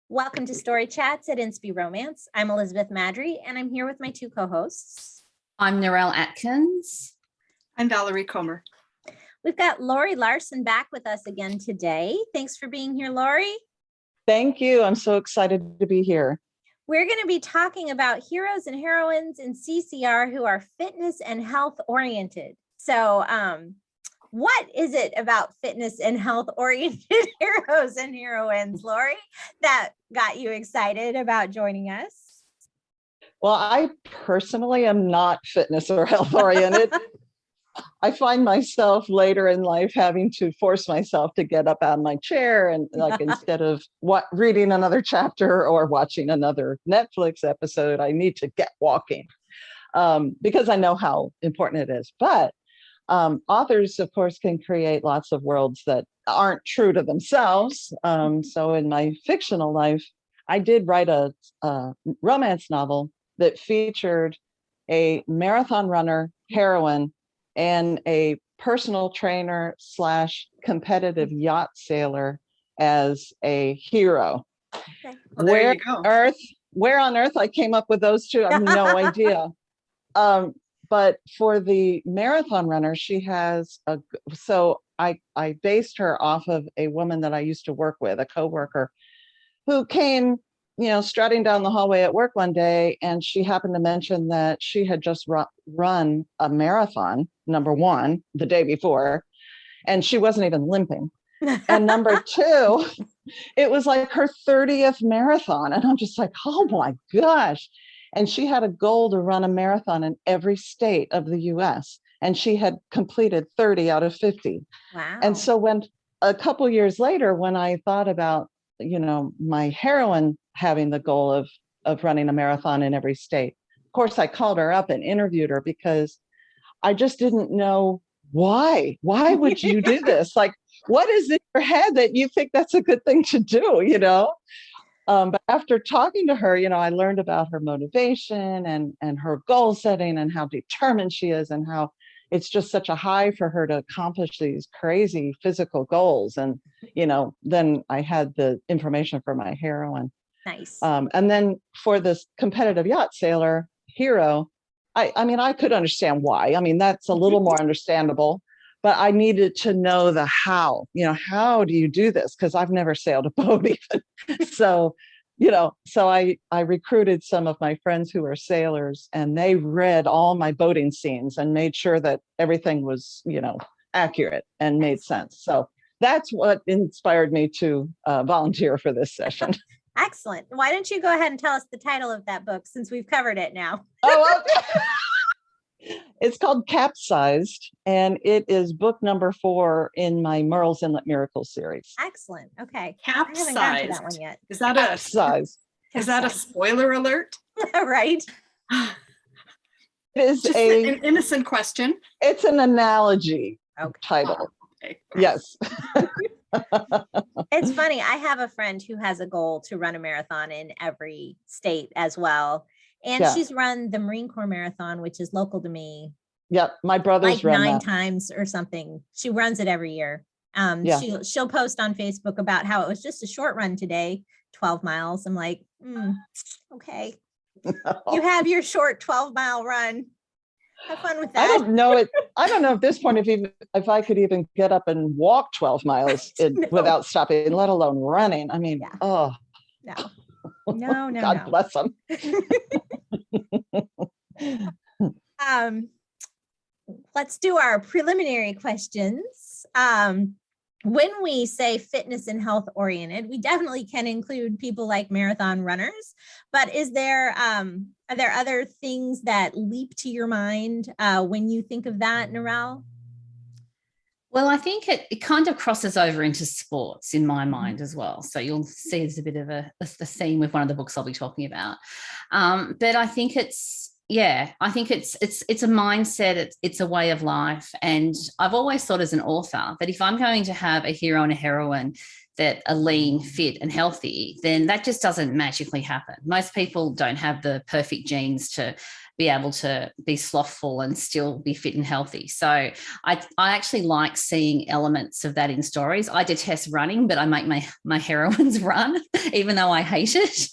Welcome to Story Chats at Inspi Romance. I'm Elizabeth Madry, and I'm here with my two co-hosts. I'm Narelle Atkins. I'm Valerie Comer. We've got Laurie Larsen back with us again today. Thanks for being here, Laurie. Thank you. I'm so excited to be here. We're going to be talking about heroes and heroines in CCR who are fitness and health oriented. So, what is it about fitness and health oriented heroes and heroines, Laurie, that got you excited about joining us? Well, I personally am not fitness or health oriented. I find myself later in life having to force myself to get up out of my chair and instead of reading another chapter or watching another Netflix episode, I need to get walking because I know how important it is. But authors, of course, can create lots of worlds that aren't true to themselves. So in my fictional life, I did write a romance novel that featured a marathon runner, heroine, and a personal trainer / competitive yacht sailor as a hero. Okay. Well, there you go. Where on earth I came up with those two, I have no idea. But for the marathon runner, she has I based her off of a woman that I used to work with, a coworker, who came, strutting down the hallway at work one day, and she happened to mention that she had just run a marathon, number one, the day before, and she wasn't even limping. And number two, it was like her 30th marathon. And I'm just like, oh my gosh. And she had a goal to run a marathon in every state of the US. And she had completed 30 out of 50. Wow. And so when a couple years later, when I thought about, my heroine having the goal of running a marathon in every state, of course, I called her up and interviewed her because I just didn't know why. Why would you do this? Like, what is in your head that you think that's a good thing to do, But after talking to her, I learned about her motivation and her goal setting and how determined she is and how it's just such a high for her to accomplish these crazy physical goals. And, then I had the information for my heroine. Nice. And then for this competitive yacht sailor hero, I could understand why. That's a little more understandable. But I needed to know the how, how do you do this? Because I've never sailed a boat even. So I recruited some of my friends who are sailors, and they read all my boating scenes and made sure that everything was, accurate and made sense. So that's what inspired me to volunteer for this session. Excellent. Why don't you go ahead and tell us the title of that book since we've covered it now? Oh, okay. It's called Capsized, and it is book number 4 in my Merle's Inlet Miracles series. Excellent. Okay. Capsized. I haven't gotten to that one yet. Is that Capsized. Is that a spoiler alert? Right. It is Just an innocent question. It's an analogy title. Okay. Yes. It's funny. I have a friend who has a goal to run a marathon in every state as well. And she's run the Marine Corps Marathon, which is local to me. Yep. My brother's run 9 that. times or something. She runs it every year. She'll post on Facebook about how it was just a short run today, 12 miles. I'm like, okay. You have your short 12-mile run. Have fun with that. I don't know at this point if I could even get up and walk 12 miles without stopping, let alone running. No. God bless them. Let's do our preliminary questions. When we say fitness and health oriented, we definitely can include people like marathon runners, but are there other things that leap to your mind when you think of that, Narelle? Well, I think it kind of crosses over into sports in my mind as well. So you'll see there's a bit of a theme with one of the books I'll be talking about. But I think it's a mindset. It's a way of life. And I've always thought as an author that if I'm going to have a hero and a heroine that are lean, fit, and healthy, then that just doesn't magically happen. Most people don't have the perfect genes to be able to be slothful and still be fit and healthy. So I actually like seeing elements of that in stories. I detest running, but I make my heroines run, even though I hate it.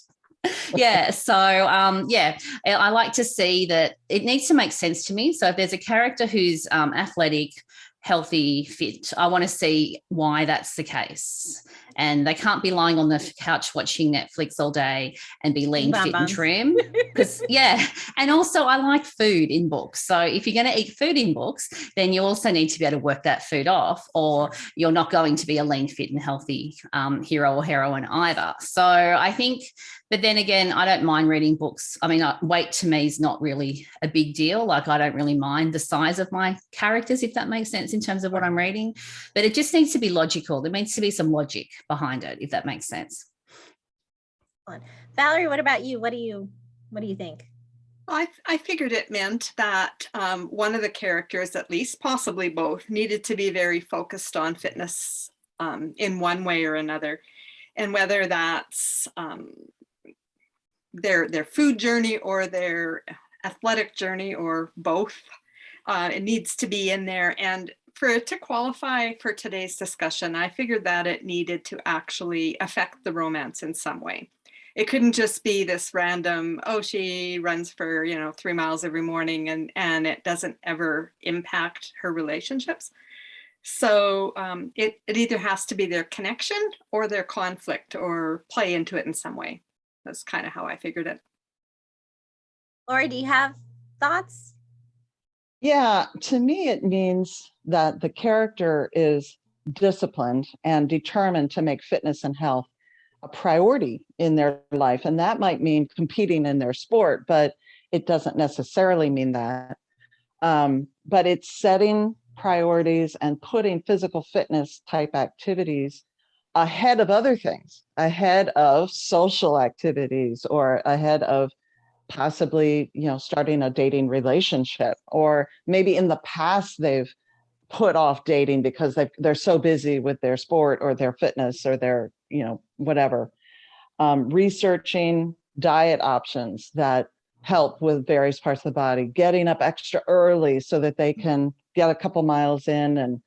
Yeah. So, I like to see that it needs to make sense to me. So if there's a character who's athletic, healthy, fit, I want to see why that's the case. And they can't be lying on the couch watching Netflix all day and be lean, fit, and trim. Because, and also I like food in books. So if you're going to eat food in books, then you also need to be able to work that food off, or you're not going to be a lean, fit, and healthy hero or heroine either. So I think, but then again, I don't mind reading books. I mean, weight to me is not really a big deal. Like, I don't really mind the size of my characters, if that makes sense in terms of what I'm reading. But it just needs to be logical. There needs to be some logic behind it, if that makes sense. Valerie, what about you? What do you think? I figured it meant that one of the characters, at least possibly both, needed to be very focused on fitness in one way or another. And whether that's their food journey or their athletic journey or both, it needs to be in there. And for it to qualify for today's discussion, I figured that it needed to actually affect the romance in some way. It couldn't just be this random, she runs for 3 miles every morning and it doesn't ever impact her relationships. So it either has to be their connection or their conflict or play into it in some way. That's kind of how I figured it. Laurie, do you have thoughts? Yeah, to me, it means that the character is disciplined and determined to make fitness and health a priority in their life. And that might mean competing in their sport, but it doesn't necessarily mean that. But it's setting priorities and putting physical fitness type activities ahead of other things, ahead of social activities, or ahead of possibly, starting a dating relationship, or maybe in the past they've put off dating because they're so busy with their sport or their fitness or their, whatever. Researching diet options that help with various parts of the body, getting up extra early so that they can get a couple miles in and,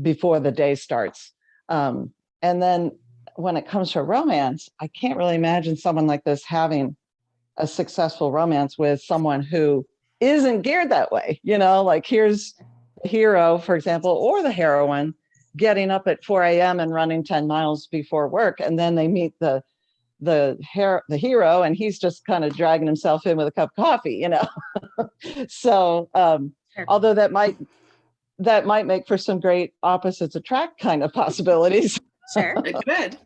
before the day starts. And then when it comes to romance, I can't really imagine someone like this having a successful romance with someone who isn't geared that way. Like, here's the hero, for example, or the heroine getting up at 4 a.m. and running 10 miles before work. And then they meet the hero, and he's just kind of dragging himself in with a cup of coffee, So Sure. Although that might make for some great opposites attract kind of possibilities. Sure. It could.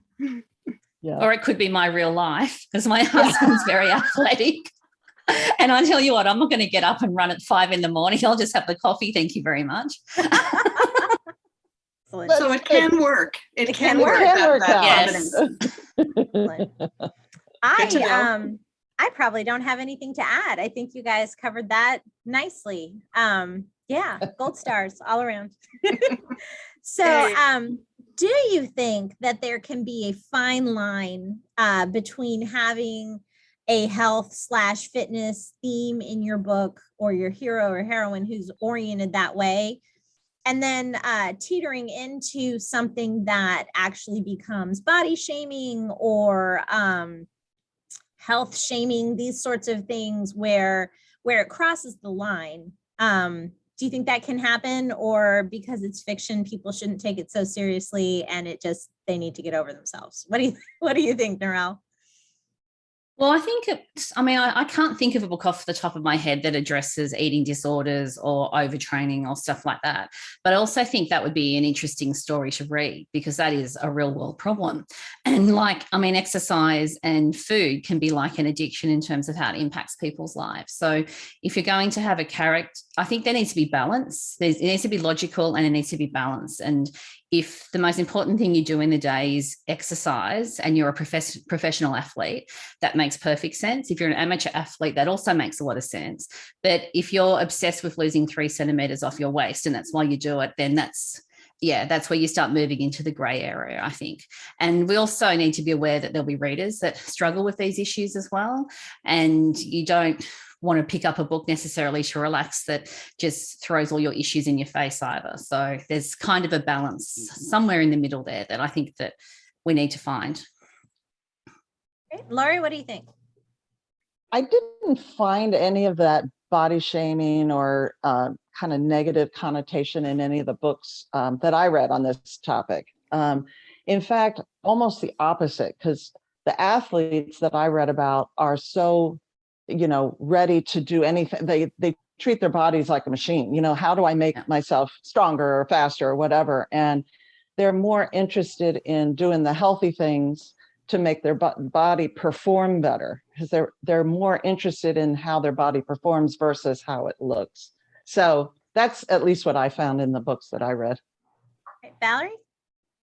Yeah. Or it could be my real life, because my husband's very athletic. And I tell you what, I'm not going to get up and run at 5 a.m. I'll just have the coffee. Thank you very much. So it can work. It can work. Yes. I probably don't have anything to add. I think you guys covered that nicely. Gold stars all around. So, do you think that there can be a fine line between having a health/fitness theme in your book, or your hero or heroine who's oriented that way, and then teetering into something that actually becomes body shaming or health shaming, these sorts of things where it crosses the line? Do you think that can happen, or because it's fiction, people shouldn't take it so seriously and they need to get over themselves? What do you think, Narelle? Well, I think I can't think of a book off the top of my head that addresses eating disorders or overtraining or stuff like that. But I also think that would be an interesting story to read, because that is a real world problem. And exercise and food can be like an addiction in terms of how it impacts people's lives. So if you're going to have a character, I think there needs to be balance. It needs to be logical and it needs to be balanced. And if the most important thing you do in the day is exercise and you're a professional athlete, that makes perfect sense. If you're an amateur athlete, that also makes a lot of sense. But if you're obsessed with losing 3 centimeters off your waist and that's why you do it, then that's that's where you start moving into the grey area, I think. And we also need to be aware that there'll be readers that struggle with these issues as well. And you don't want to pick up a book necessarily to relax that just throws all your issues in your face either. So there's kind of a balance somewhere in the middle there that I think that we need to find. Great. Laurie, what do you think? I didn't find any of that body shaming or kind of negative connotation in any of the books that I read on this topic. In fact, almost the opposite, because the athletes that I read about are so, ready to do anything. They treat their bodies like a machine. How do I make myself stronger or faster or whatever? And they're more interested in doing the healthy things to make their body perform better, because they're more interested in how their body performs versus how it looks. So that's at least what I found in the books that I read. Valerie?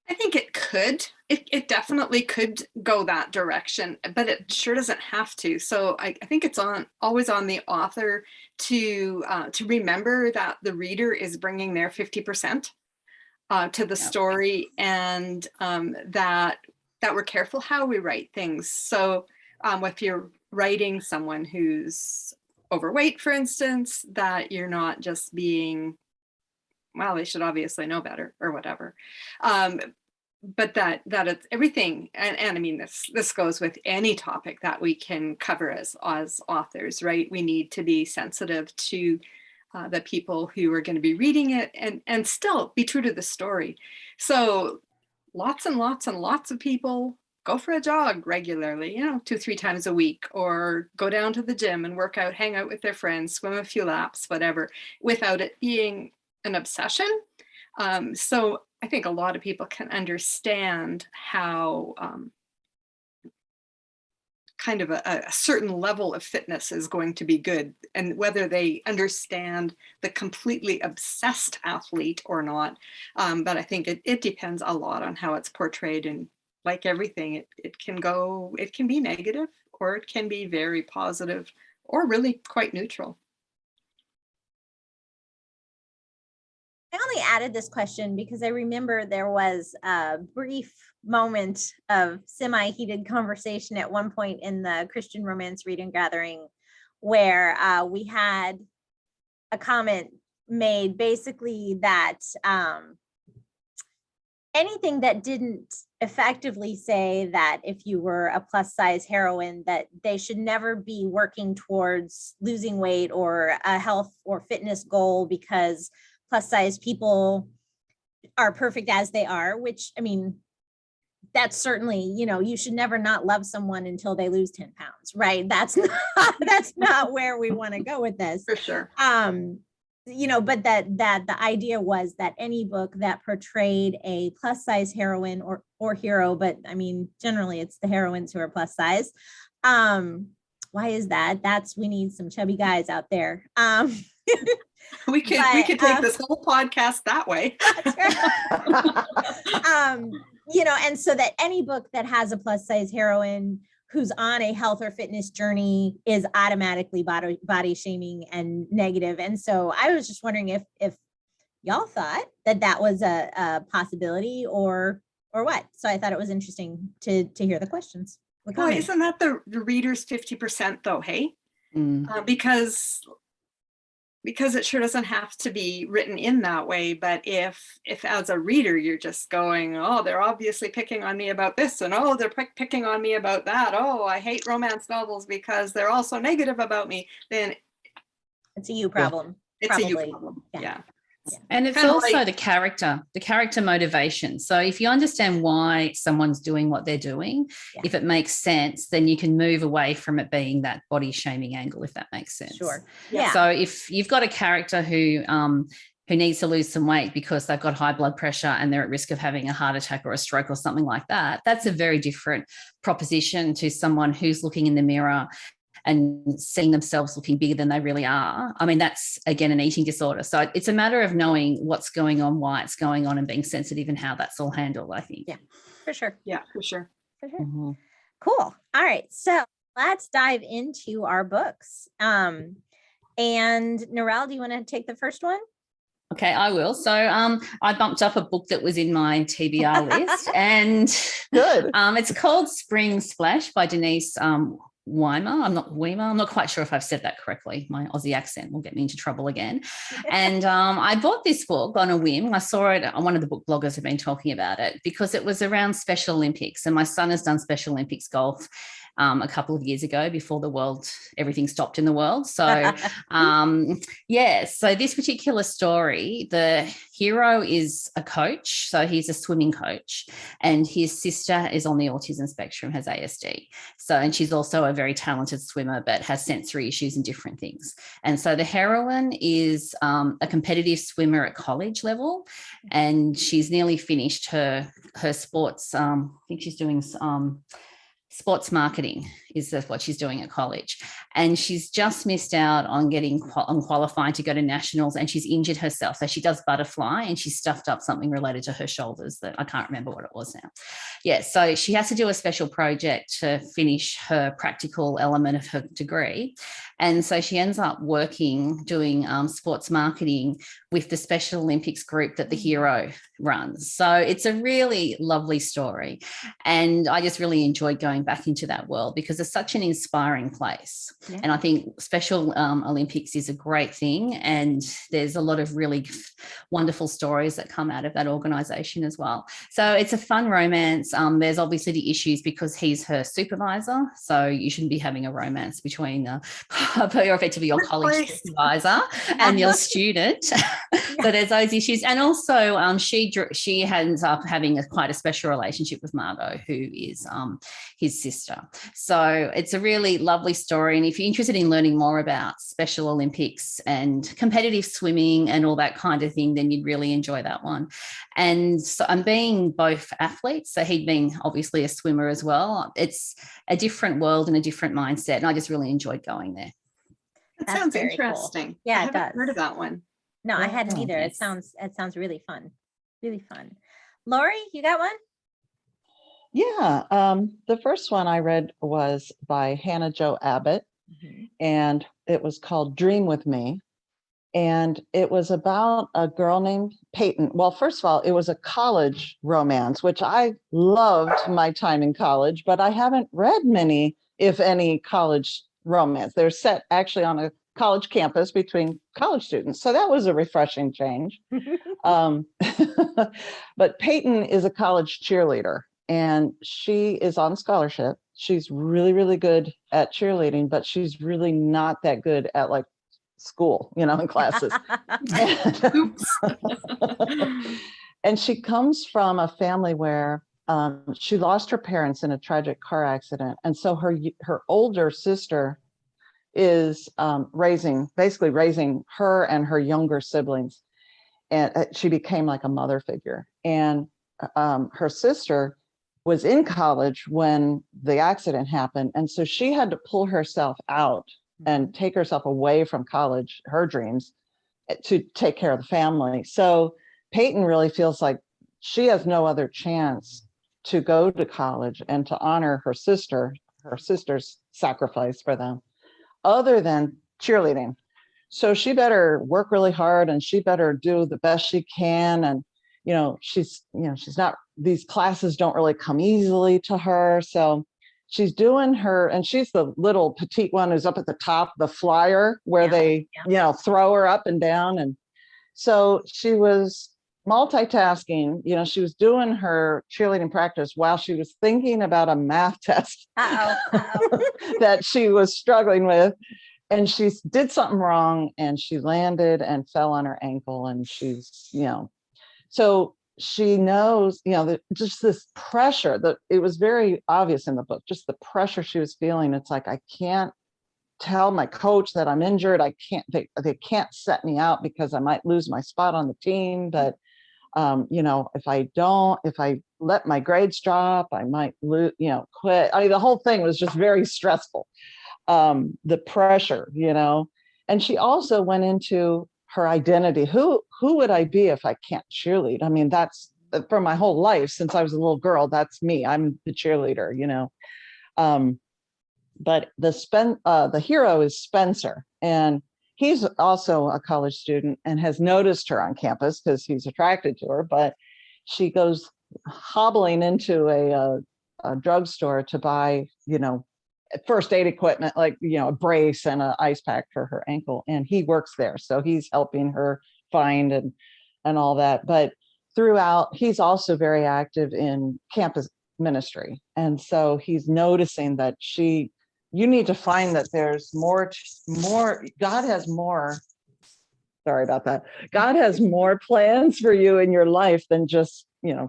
I think it could. It definitely could go that direction, but it sure doesn't have to. So I think it's always on the author to remember that the reader is bringing their 50% to the story, and that we're careful how we write things. So if you're writing someone who's overweight, for instance, that you're not just being, well, they should obviously know better or whatever. But that it's everything. And I mean, this goes with any topic that we can cover as authors, right? We need to be sensitive to the people who are going to be reading it and still be true to the story. So lots and lots and lots of people go for a jog regularly, 2-3 times a week, or go down to the gym and work out, hang out with their friends, swim a few laps, whatever, without it being an obsession. So I think a lot of people can understand how kind of a certain level of fitness is going to be good, and whether they understand the completely obsessed athlete or not. But I think it depends a lot on how it's portrayed, and like everything, it can be negative, or it can be very positive, or really quite neutral. I only added this question because I remember there was a brief moment of semi-heated conversation at one point in the Christian Romance Reading Gathering where we had a comment made basically that anything that didn't effectively say that if you were a plus size heroine, that they should never be working towards losing weight or a health or fitness goal because plus size people are perfect as they are, which, I mean, that's certainly, you should never not love someone until they lose 10 pounds, right? That's not where we want to go with this. For sure. But that the idea was that any book that portrayed a plus size heroine or hero, but I mean, generally it's the heroines who are plus size. Why is that? We need some chubby guys out there. We could take this whole podcast that way. That's right. And so that any book that has a plus size heroine who's on a health or fitness journey is automatically body shaming and negative. And so I was just wondering if y'all thought that was a possibility or what. So I thought it was interesting to hear the questions. Well, isn't that the reader's 50% though, hey? Because it sure doesn't have to be written in that way. But if as a reader, you're just going, oh, they're obviously picking on me about this, and oh, they're picking on me about that. Oh, I hate romance novels because they're all so negative about me. Then it's a you problem. It's a you problem. Yeah. And it's also the character motivation. So if you understand why someone's doing what they're doing, if it makes sense, then you can move away from it being that body shaming angle, if that makes sense. Sure. Yeah. So if you've got a character who needs to lose some weight because they've got high blood pressure and they're at risk of having a heart attack or a stroke or something like that, that's a very different proposition to someone who's looking in the mirror and seeing themselves looking bigger than they really are. I mean, that's, again, an eating disorder. So it's a matter of knowing what's going on, why it's going on, and being sensitive and how that's all handled, I think. Yeah, for sure. Yeah, for sure. For sure. Mm-hmm. Cool. All right. So let's dive into our books. And Narelle, do you want to take the first one? Okay, I will. So I bumped up a book that was in my TBR list, and Good. it's called Spring Splash by Denise Weimar. I'm not quite sure if I've said that correctly. My Aussie accent will get me into trouble again. And I bought this book on a whim. I saw it, one of the book bloggers had been talking about it because it was around Special Olympics, and my son has done Special Olympics golf a couple of years ago before everything stopped in the world. So so this particular story, the hero is a coach. So he's a swimming coach, and his sister is on the autism spectrum, has ASD. So, and she's also a very talented swimmer, but has sensory issues and different things. And so the heroine is a competitive swimmer at college level, and she's nearly finished her sports. I think she's doing sports marketing is what she's doing at college, and she's just missed out on qualifying to go to nationals, and she's injured herself. So she does butterfly, and she stuffed up something related to her shoulders that I can't remember what it was now. Yeah, so she has to do a special project to finish her practical element of her degree, and so she ends up doing sports marketing with the Special Olympics group that the hero runs. So it's a really lovely story, and I just really enjoyed going back into that world because it's such an inspiring place. Yeah. And I think Special Olympics is a great thing, and there's a lot of really wonderful stories that come out of that organisation as well. So it's a fun romance. There's obviously the issues because he's her supervisor, so you shouldn't be having a romance between effectively your college supervisor and your student. So there's those issues, and also she ends up having quite a special relationship with Margot, who is his sister. So it's a really lovely story, and if you're interested in learning more about Special Olympics and competitive swimming and all that kind of thing, then you'd really enjoy that one. And so I'm being both athletes, so he'd been obviously a swimmer as well. It's a different world and a different mindset, and I just really enjoyed going there. That sounds interesting. Cool. Yeah, I it does. haven't heard of that one. No, I hadn't either. Yes. It sounds really fun. Really fun. Laurie, you got one? Yeah. The first one I read was by Hannah Jo Abbott, and it was called Dream With Me. And it was about a girl named Peyton. Well, first of all, it was a college romance, which I loved my time in college, but I haven't read many, if any, college romance. They're set actually on a college campus between college students. So that was a refreshing change. But Peyton is a college cheerleader, and she is on scholarship. She's really, really good at cheerleading, but she's really not that good at like school, in classes. And she comes from a family where she lost her parents in a tragic car accident. And so her older sister is raising her and her younger siblings. And she became like a mother figure. And her sister was in college when the accident happened. And so she had to pull herself out and take herself away from college, her dreams, to take care of the family. So Peyton really feels like she has no other chance to go to college and to honor her sister's sacrifice for them, other than cheerleading. So she better work really hard, and she better do the best she can. And, she's not, these classes don't really come easily to her. So she's doing and she's the little petite one who's up at the top, the flyer where they throw her up and down. And so she was multitasking, she was doing her cheerleading practice while she was thinking about a math test that she was struggling with. And she did something wrong, and she landed and fell on her ankle, and she's, so she knows, just this pressure that it was very obvious in the book, just the pressure she was feeling. It's like, I can't tell my coach that I'm injured. They can't set me out because I might lose my spot on the team. But, if I let my grades drop, I might quit. I mean, the whole thing was just very stressful. The pressure, and she also went into her identity. Who would I be if I can't cheerlead? I mean, that's for my whole life since I was a little girl. That's me. I'm the cheerleader, But the hero is Spencer, and he's also a college student and has noticed her on campus because he's attracted to her, but she goes hobbling into a drugstore to buy, first aid equipment, like, a brace and an ice pack for her ankle. And he works there. So he's helping her find and all that. But throughout, he's also very active in campus ministry. And so he's noticing that you need to find that there's more, God has more, sorry about that. God has more plans for you in your life than just,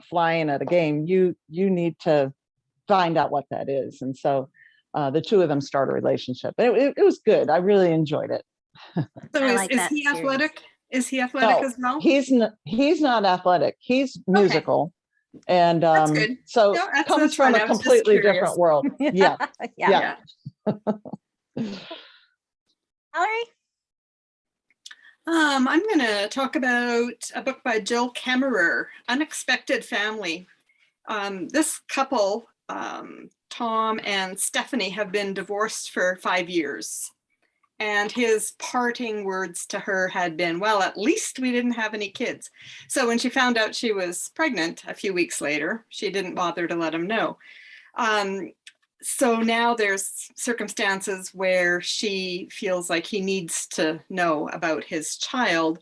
flying at a game. You need to find out what that is. And so the two of them start a relationship. It was good. I really enjoyed it. So is he athletic? Is he athletic as well? He's not athletic. He's musical. And That's good. so comes from a completely different world. Yeah. Yeah. Valerie? I'm going to talk about a book by Jill Kemmerer, Unexpected Family. This couple, Tom and Stephanie, have been divorced for 5 years. And his parting words to her had been, well, at least we didn't have any kids. So when she found out she was pregnant a few weeks later, she didn't bother to let him know. So now there's circumstances where she feels like he needs to know about his child.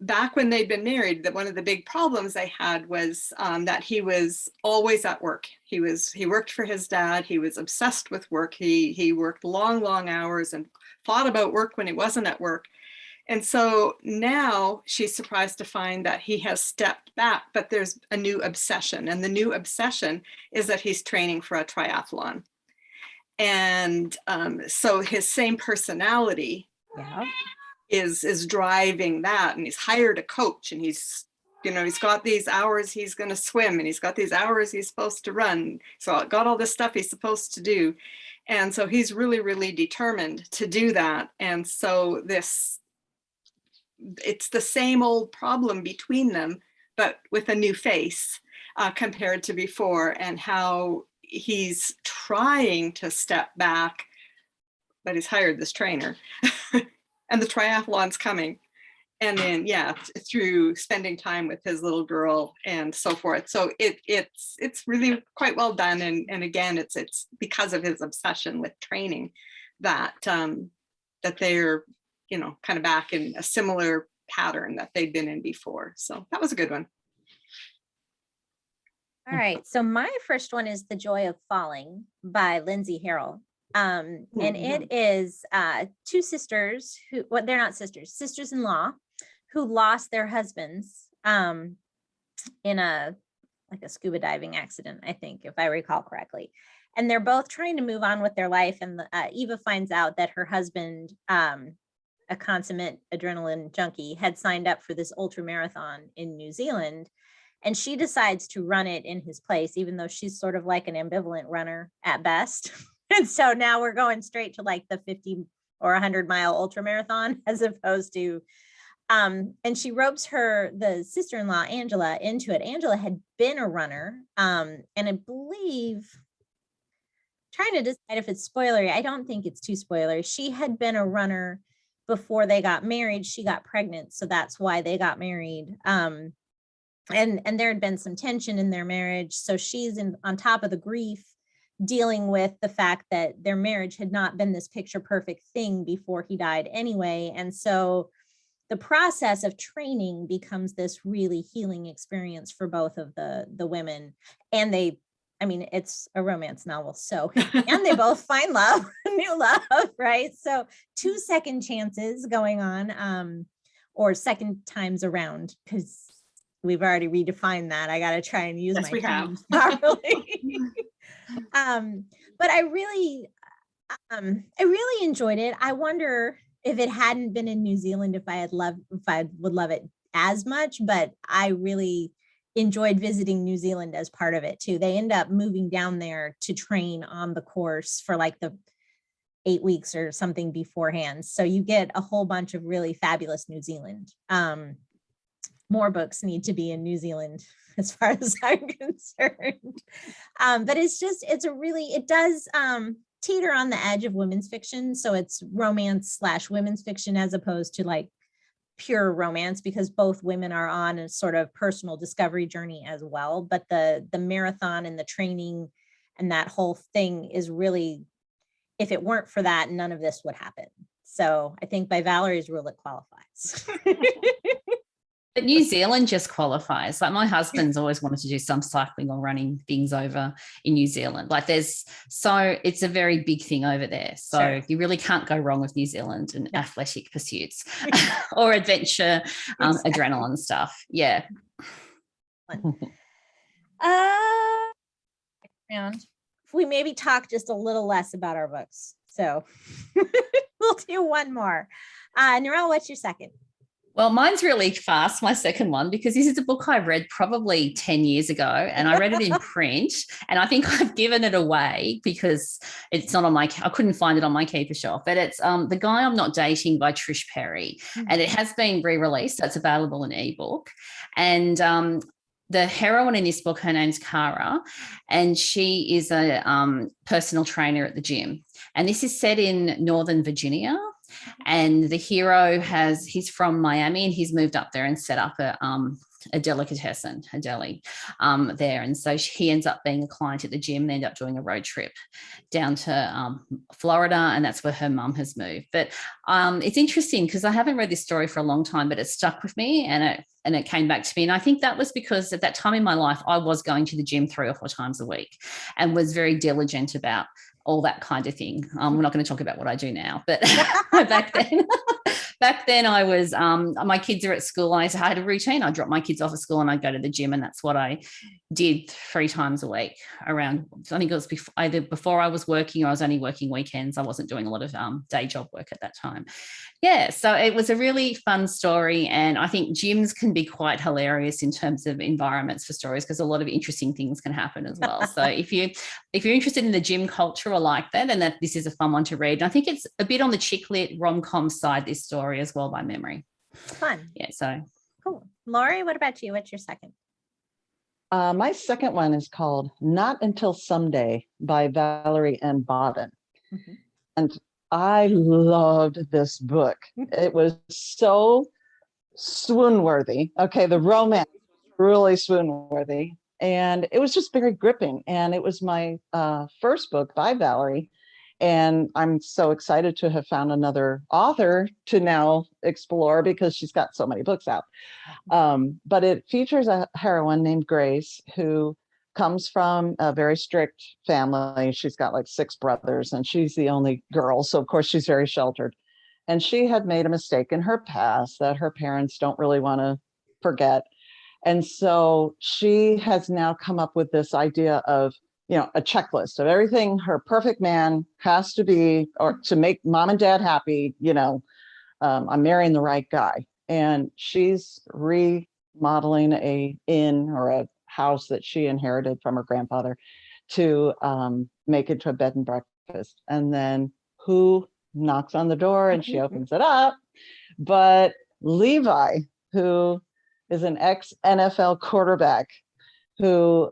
Back when they'd been married, that one of the big problems they had was that he was always at work. He worked for his dad. He was obsessed with work. He worked long hours and thought about work when he wasn't at work. And so now she's surprised to find that he has stepped back, but there's a new obsession. And the new obsession is that he's training for a triathlon. And so his same personality is driving that. And he's hired a coach, and he's got these hours he's going to swim, and he's got these hours he's supposed to run. So got all this stuff he's supposed to do. And so he's really, really determined to do that. And so it's the same old problem between them, but with a new face compared to before, and how he's trying to step back, but he's hired this trainer and the triathlon's coming. And then, through spending time with his little girl and so forth. So it's really quite well done. And again, it's because of his obsession with training that they're, kind of back in a similar pattern that they'd been in before. So that was a good one. All right. So my first one is The Joy of Falling by Lindsay Harrel. And it is two sisters who, they're not sisters, sisters-in-law, who lost their husbands in a scuba diving accident, I think, if I recall correctly. And they're both trying to move on with their life. And Eva finds out that her husband, a consummate adrenaline junkie, had signed up for this ultra marathon in New Zealand. And she decides to run it in his place, even though she's sort of like an ambivalent runner at best. And so now we're going straight to like the 50 or 100-mile ultra marathon, as opposed to, and she ropes the sister-in-law, Angela, into it. Angela had been a runner. And I believe, trying to decide if it's spoilery, I don't think it's too spoilery. She had been a runner before they got married. She got pregnant, so that's why they got married. And there had been some tension in their marriage. So she's on top of the grief, dealing with the fact that their marriage had not been this picture perfect thing before he died anyway. And so the process of training becomes this really healing experience for both of the women. And it's a romance novel. So, and they both find love, new love, right? So 2 second chances going on, or second times around, because we've already redefined that. I got to try and use my terms properly. But I really enjoyed it. I wonder if it hadn't been in New Zealand, if I would love it as much, but I really enjoyed visiting New Zealand as part of it too. They end up moving down there to train on the course for like the 8 weeks or something beforehand. So you get a whole bunch of really fabulous New Zealand. More books need to be in New Zealand as far as I'm concerned. But it does teeter on the edge of women's fiction. So it's romance / women's fiction as opposed to like pure romance, because both women are on a sort of personal discovery journey as well. But the marathon and the training and that whole thing is really, if it weren't for that, none of this would happen. So I think by Valerie's rule, it qualifies. But New Zealand just qualifies. Like my husband's always wanted to do some cycling or running things over in New Zealand. Like it's a very big thing over there. So Sure. You really can't go wrong with New Zealand and athletic pursuits or adventure, adrenaline stuff. Yeah. Round. We maybe talk just a little less about our books. So we'll do one more. Narelle, what's your second? Well, mine's really fast, my second one, because this is a book I read probably 10 years ago, and I read it in print, and I think I've given it away because it's not on I couldn't find it on my keeper shelf, but it's The Guy I'm Not Dating by Trish Perry, and it has been re-released, so it's available in ebook. And the heroine in this book, her name's Kara, and she is a personal trainer at the gym. And this is set in Northern Virginia. And the hero he's from Miami, and he's moved up there and set up a delicatessen, a deli there. And so he ends up being a client at the gym. They end up doing a road trip down to Florida, and that's where her mum has moved. But it's interesting because I haven't read this story for a long time, but it stuck with me, and it came back to me. And I think that was because at that time in my life, I was going to the gym 3 or 4 times a week and was very diligent about all that kind of thing. We're not going to talk about what I do now, but back then I was, my kids are at school. I had a routine. I dropped my kids off at school and I'd go to the gym, and that's what I did 3 times a week around. I think it was either before I was working or I was only working weekends. I wasn't doing a lot of day job work at that time. Yeah, so it was a really fun story, and I think gyms can be quite hilarious in terms of environments for stories because a lot of interesting things can happen as well. So if you're interested in the gym culture or like that, and that this is a fun one to read. And I think it's a bit on the chick lit rom-com side, this story as well, by memory. Fun. Yeah, so cool. Laurie, what about you? What's your second? My second one is called Not Until Someday by Valerie and Bodden. Mm-hmm. And I loved this book. It was so swoon-worthy. Okay, the romance really swoon-worthy. And it was just very gripping. And it was my first book by Valerie. And I'm so excited to have found another author to now explore because she's got so many books out. But it features a heroine named Grace who comes from a very strict family. She's got like 6 brothers and she's the only girl. So of course she's very sheltered. And she had made a mistake in her past that her parents don't really want to forget. And so she has now come up with this idea of, a checklist of everything her perfect man has to be, or to make mom and dad happy, I'm marrying the right guy. And she's remodeling a inn or a house that she inherited from her grandfather to make it to a bed and breakfast. And then who knocks on the door and she opens it up? But Levi, who is an ex-NFL quarterback who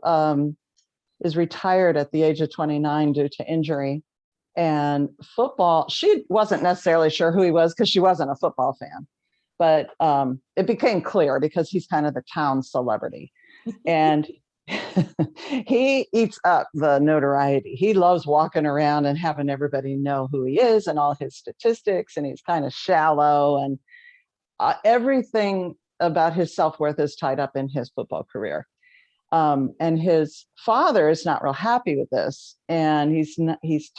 is retired at the age of 29 due to injury. And football, she wasn't necessarily sure who he was because she wasn't a football fan. But it became clear because he's kind of the town celebrity. And he eats up the notoriety. He loves walking around and having everybody know who he is and all his statistics. And he's kind of shallow. And everything about his self-worth is tied up in his football career. And his father is not real happy with this. And he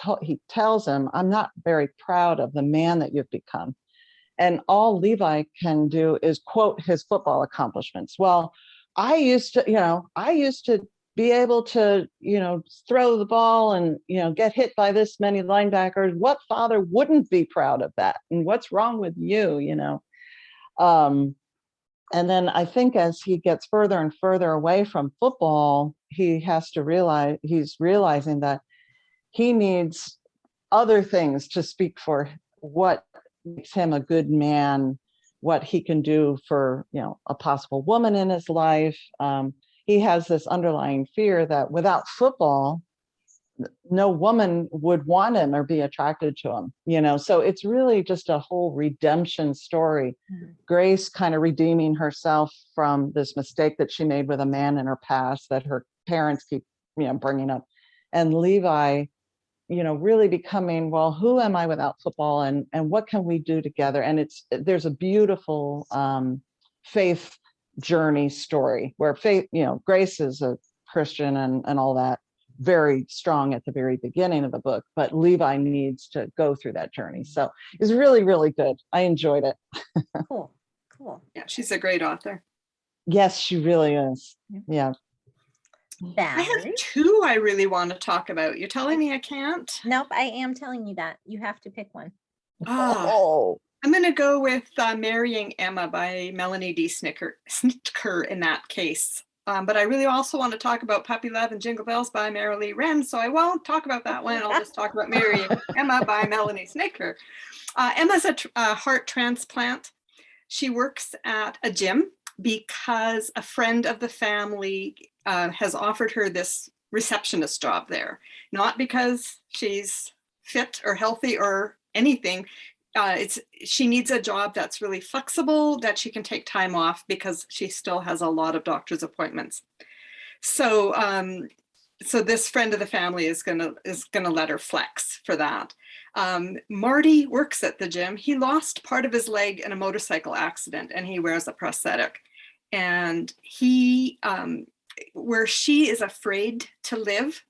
tells him, I'm not very proud of the man that you've become. And all Levi can do is quote his football accomplishments. Well, I used to be able to, throw the ball and, get hit by this many linebackers. What father wouldn't be proud of that? And what's wrong with you, And then I think as he gets further and further away from football, he's realizing that he needs other things to speak for what makes him a good man, what he can do for, a possible woman in his life. He has this underlying fear that without football, no woman would want him or be attracted to him, you know. So it's really just a whole redemption story. Grace kind of redeeming herself from this mistake that she made with a man in her past that her parents keep, you know, bringing up, and Levi, you know, really becoming, well, who am I without football, and what can we do together? And there's a beautiful faith journey story where faith, you know, Grace is a Christian and all that, very strong at the very beginning of the book, but Levi needs to go through that journey. So it's really, really good. I enjoyed it. Cool. Yeah, she's a great author. Yes, she really is. Yeah. I have Valerie? two I really want to talk about. You're telling me I can't? Nope, I am telling you that. You have to pick one. Oh, I'm going to go with Marrying Emma by Melanie D. Snitker in that case. But I really also want to talk about Puppy Love and Jingle Bells by Marilee Wren, so I won't talk about that one. I'll just talk about Marrying Emma by Melanie Snitker. Emma's a heart transplant. She works at a gym because a friend of the family has offered her this receptionist job there, not because she's fit or healthy or anything. She needs a job that's really flexible, that she can take time off because she still has a lot of doctor's appointments. So so this friend of the family is gonna let her flex for that. Marty works at the gym. He lost part of his leg in a motorcycle accident and he wears a prosthetic. And he, where she is afraid to live,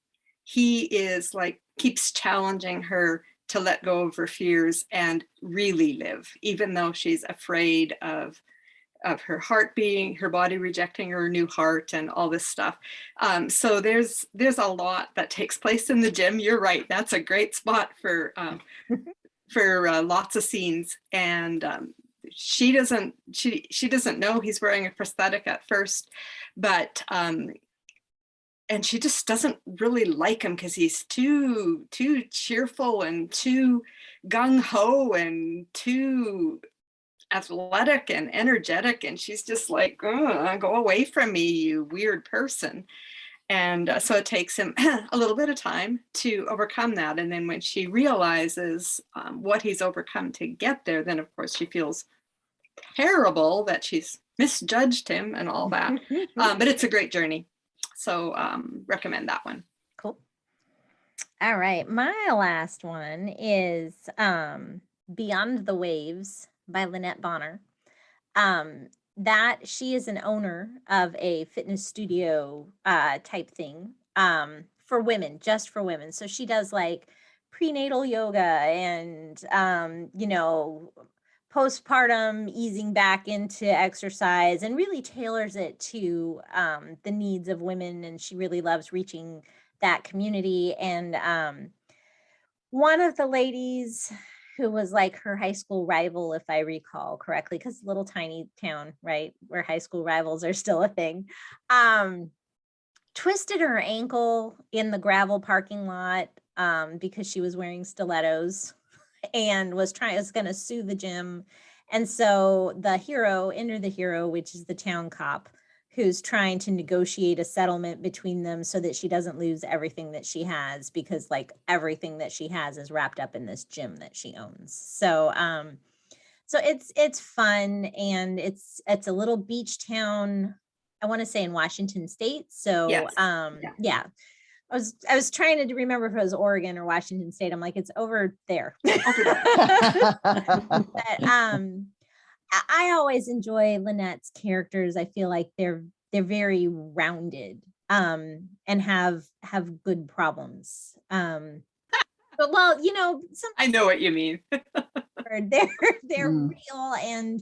he is like, keeps challenging her to let go of her fears and really live, even though she's afraid of her heart being, her body rejecting her new heart and all this stuff. So there's a lot that takes place in the gym. You're right. That's a great spot for lots of scenes. And she doesn't know he's wearing a prosthetic at first, but and she just doesn't really like him because he's too cheerful and too gung-ho and too athletic and energetic. And she's just like, go away from me, you weird person. And so it takes him a little bit of time to overcome that. And then when she realizes what he's overcome to get there, then of course she feels terrible that she's misjudged him and all that. But it's a great journey. So recommend that one. Cool. All right. My last one is Beyond the Waves by Lynnette Bonner. That she is an owner of a fitness studio type thing for women, just for women. So she does like prenatal yoga and, you know, postpartum easing back into exercise and really tailors it to the needs of women. And she really loves reaching that community. And one of the ladies who was like her high school rival, if I recall correctly, because little tiny town, right, where high school rivals are still a thing, twisted her ankle in the gravel parking lot because she was wearing stilettos and was going to sue the gym. And so the hero, which is the town cop, who's trying to negotiate a settlement between them so that she doesn't lose everything that she has, because like everything that she has is wrapped up in this gym that she owns. So so it's fun, and it's a little beach town, I want to say in Washington State. So Yes. Yeah. I was trying to remember if it was Oregon or Washington State. I'm like, it's over there. But I always enjoy Lynette's characters. I feel like they're very rounded and have good problems. But well, you know, I know what you mean. they're real and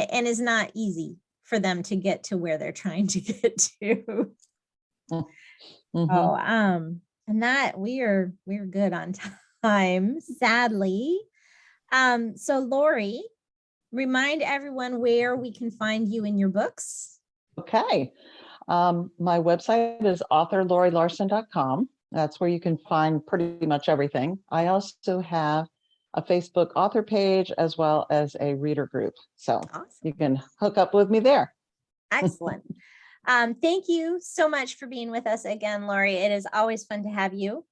is not easy for them to get to where they're trying to get to. Oh, and that we're good on time, sadly. So Laurie, remind everyone where we can find you in your books. Okay. My website is authorlaurielarsen.com. That's where you can find pretty much everything. I also have a Facebook author page as well as a reader group. So awesome. You can hook up with me there. Excellent. Thank you so much for being with us again, Laurie. It is always fun to have you.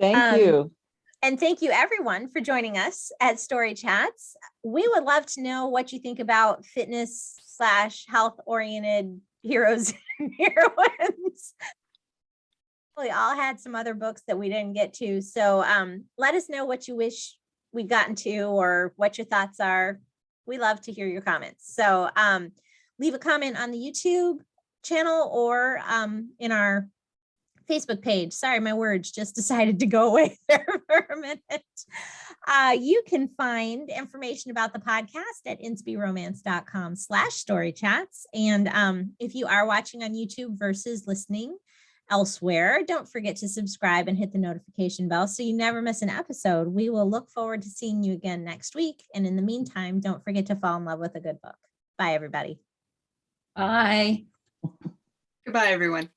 Thank you. And thank you everyone for joining us at Story Chats. We would love to know what you think about fitness/health oriented heroes and heroines. We all had some other books that we didn't get to. So let us know what you wish we'd gotten to or what your thoughts are. We love to hear your comments. So leave a comment on the YouTube channel or in our Facebook page. Sorry, my words just decided to go away there for a minute. You can find information about the podcast at inspyromance.com/storychats. And if you are watching on YouTube versus listening elsewhere, don't forget to subscribe and hit the notification bell so you never miss an episode. We will look forward to seeing you again next week. And in the meantime, don't forget to fall in love with a good book. Bye, everybody. Bye. Goodbye, everyone.